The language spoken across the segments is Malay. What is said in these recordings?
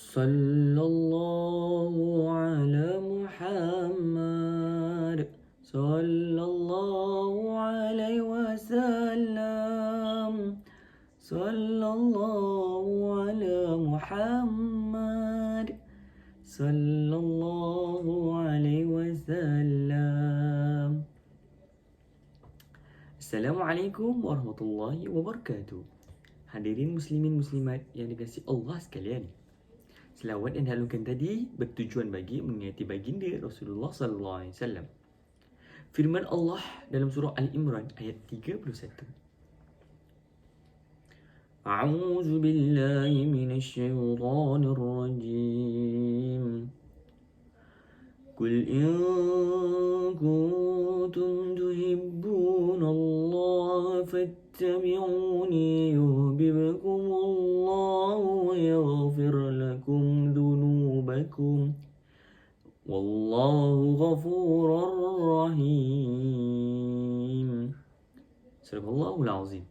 Sallallahu ala Muhammad. Sallallahu alaihi wasallam. Sallallahu ala Muhammad. Sallallahu alaihi wasallam. Assalamualaikum warahmatullahi wabarakatuh. Hadirin muslimin muslimat yang dikasihi Allah sekalian. Selawat yang dihalukan tadi bertujuan bagi mengingati baginda Rasulullah sallallahu alaihi wasallam. Firman Allah dalam surah Al-Imran ayat 31. A'udzu billahi minasy syaithanir rajim. Qul in kuntum tuhibbunallaha fattabi'uni yuhibbukumullahu wa yaghfir lakum dhunubakum wallahu ghafurur rahim. Subhanallahul azim.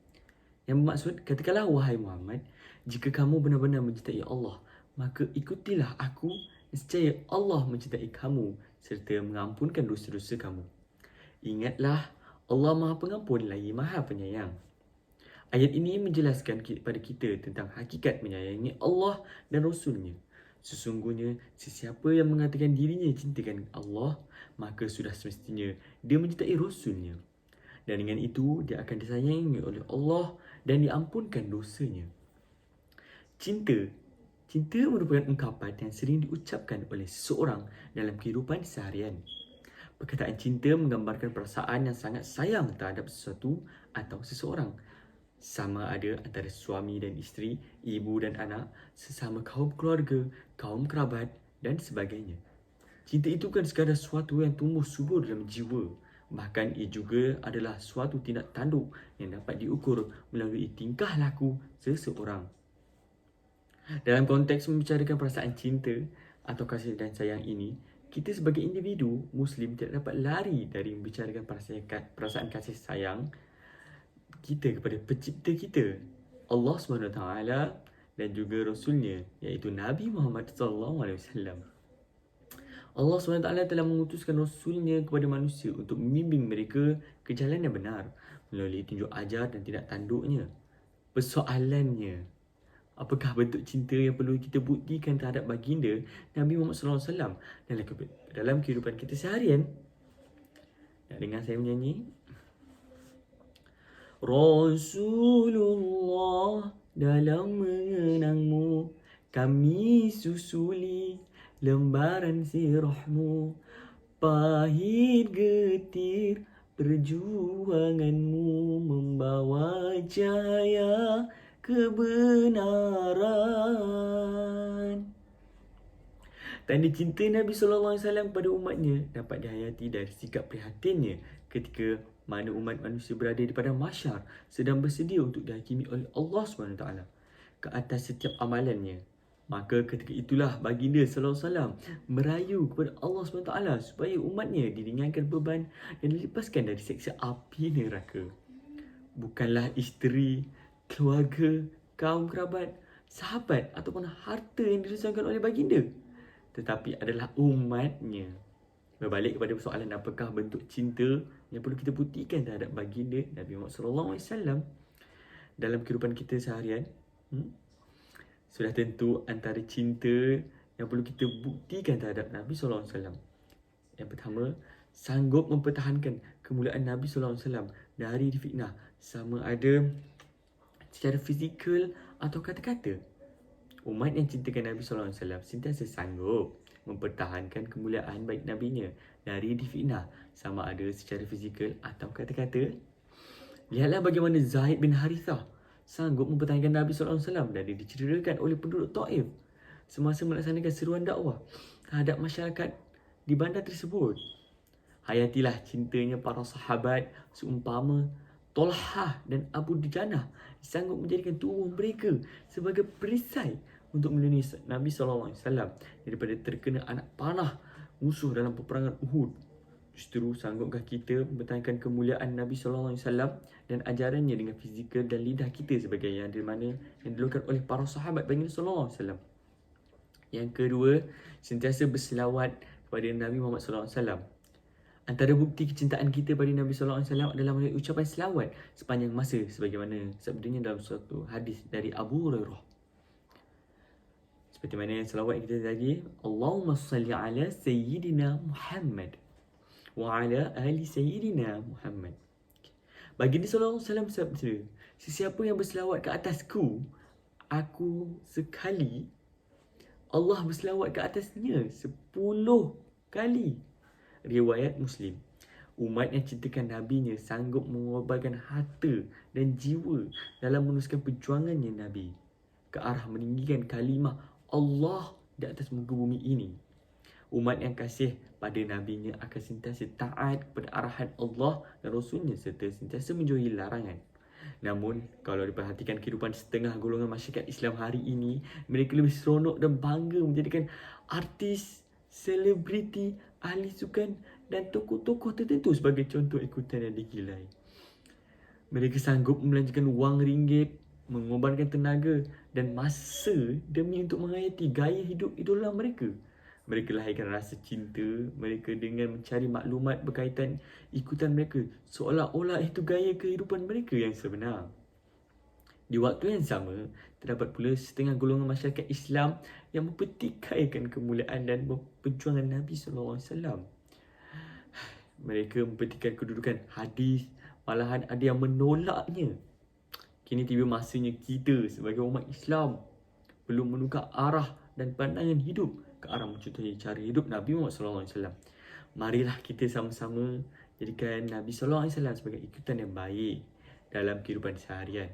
Yang bermaksud, katakanlah wahai Muhammad, jika kamu benar-benar mencintai Allah, maka ikutilah aku, nescaya Allah mencintai kamu serta mengampunkan dosa-dosa kamu. Ingatlah, Allah Maha Pengampun lagi Maha Penyayang. Ayat ini menjelaskan kepada kita tentang hakikat menyayangi Allah dan Rasulnya. Sesungguhnya, sesiapa yang mengatakan dirinya cintakan Allah, maka sudah semestinya dia mencintai Rasulnya. Dan dengan itu, dia akan disayangi oleh Allah dan diampunkan dosanya. Cinta merupakan ungkapan yang sering diucapkan oleh seseorang dalam kehidupan seharian. Perkataan cinta menggambarkan perasaan yang sangat sayang terhadap sesuatu atau seseorang. Sama ada antara suami dan isteri, ibu dan anak, sesama kaum keluarga, kaum kerabat dan sebagainya. Cinta itu bukan sekadar sesuatu yang tumbuh subur dalam jiwa. Bahkan ia juga adalah suatu tindak tanduk yang dapat diukur melalui tingkah laku seseorang. Dalam konteks membicarakan perasaan cinta atau kasih dan sayang ini, kita sebagai individu Muslim tidak dapat lari dari membicarakan perasaan kasih sayang kita kepada pencipta kita, Allah SWT, dan juga Rasulnya, iaitu Nabi Muhammad SAW. Allah SWT telah mengutuskan Rasulnya kepada manusia untuk membimbing mereka ke jalan yang benar melalui tunjuk ajar dan tindak tanduknya. Persoalannya, apakah bentuk cinta yang perlu kita buktikan terhadap baginda Nabi Muhammad SAW dalam kehidupan kita seharian? Nak dengar saya menyanyi? Rasulullah, dalam mengenangmu kami susuli lembaran sirahmu, pahit getir perjuanganmu membawa cahaya kebenaran. Tanda cinta Nabi SAW kepada umatnya dapat dihayati dari sikap prihatinnya ketika mana umat manusia berada di padang mahsyar sedang bersedia untuk dihakimi oleh Allah SWT ke atas setiap amalannya. Maka ketika itulah baginda SAW merayu kepada Allah SWT supaya umatnya diringankan beban dan dilepaskan dari siksa api neraka. Bukanlah isteri, keluarga, kaum kerabat, sahabat ataupun harta yang dirisaukan oleh baginda, tetapi adalah umatnya. Berbalik kepada persoalan apakah bentuk cinta yang perlu kita buktikan terhadap baginda Nabi Muhammad SAW dalam kehidupan kita seharian, sudah tentu antara cinta yang perlu kita buktikan terhadap Nabi SAW. Yang pertama, sanggup mempertahankan kemuliaan Nabi SAW dari difitnah, sama ada secara fizikal atau kata-kata. Umat yang cintakan Nabi SAW sentiasa sanggup mempertahankan kemuliaan baik Nabi-Nya dari difitnah, sama ada secara fizikal atau kata-kata. Lihatlah bagaimana Zaid bin Harithah sanggup mempertahankan Nabi SAW dari dicederakan oleh penduduk Taif semasa melaksanakan seruan dakwah terhadap masyarakat di bandar tersebut. Hayatilah cintanya para sahabat seumpama Tolhah dan Abu Dujanah sanggup menjadikan tubuh mereka sebagai perisai untuk melindungi Nabi SAW daripada terkena anak panah musuh dalam peperangan Uhud. Justru sanggupkah kita mempertahankan kemuliaan Nabi SAW dan ajarannya dengan fizikal dan lidah kita sebagai yang dilakukan oleh para sahabat baginda SAW? Yang kedua, sentiasa berselawat kepada Nabi Muhammad SAW. Antara bukti kecintaan kita pada Nabi SAW adalah melalui ucapan selawat sepanjang masa, sebagaimana sabdanya dalam suatu hadis dari Abu Hurairah. Seperti mana selawat kita tadi, Allahumma salli ala Sayyidina Muhammad wa ala ali Sayyidina Muhammad. Baginda SAW sabda, sesiapa yang berselawat ke atasku, aku sekali, Allah berselawat ke atasnya 10 kali. Riwayat Muslim. Umat yang cintakan Nabi-Nya sanggup mengorbankan harta dan jiwa dalam meneruskan perjuangannya Nabi ke arah meninggikan kalimah Allah di atas muka bumi ini. Umat yang kasih pada Nabi-Nya akan sentiasa taat kepada arahan Allah dan Rasul-Nya serta sentiasa menjauhi larangan. Namun, kalau diperhatikan kehidupan setengah golongan masyarakat Islam hari ini, mereka lebih seronok dan bangga menjadikan artis, selebriti, ahli sukan dan tokoh-tokoh tertentu sebagai contoh ikutan yang digilai. Mereka sanggup membelanjakan wang ringgit, mengorbankan tenaga dan masa demi untuk menghayati gaya hidup idola mereka. Mereka lahirkan rasa cinta mereka dengan mencari maklumat berkaitan ikutan mereka, seolah-olah itu gaya kehidupan mereka yang sebenar. Di waktu yang sama, terdapat pula setengah golongan masyarakat Islam yang mempertikaikan kemuliaan dan perjuangan Nabi SAW. Mereka mempertikaikan kedudukan hadis, malahan ada yang menolaknya. Kini tiba masanya kita sebagai umat Islam perlu menukar arah dan pandangan hidup ke arah mencontohi cara hidup Nabi Muhammad SAW. Marilah kita sama-sama jadikan Nabi SAW sebagai ikutan yang baik dalam kehidupan seharian.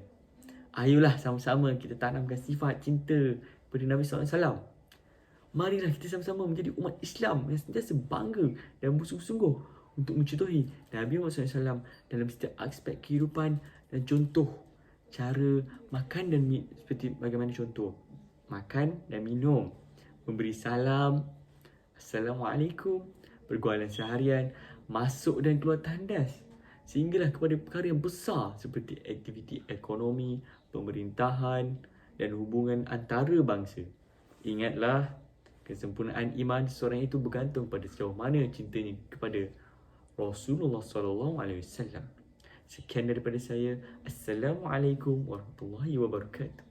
Ayolah sama-sama kita tanamkan sifat cinta kepada Nabi SAW. Marilah kita sama-sama menjadi umat Islam yang sentiasa bangga dan bersungguh-sungguh untuk mencontohi Nabi Muhammad SAW dalam setiap aspek kehidupan dan contoh cara makan dan seperti bagaimana contoh makan dan minum, memberi salam, Assalamualaikum, pergaulan seharian, masuk dan keluar tandas, sehinggalah kepada perkara yang besar seperti aktiviti ekonomi, pemerintahan dan hubungan antara bangsa. Ingatlah, kesempurnaan iman seseorang itu bergantung pada sejauh mana cintanya kepada Rasulullah SAW. Sekian daripada saya. Assalamualaikum warahmatullahi wabarakatuh.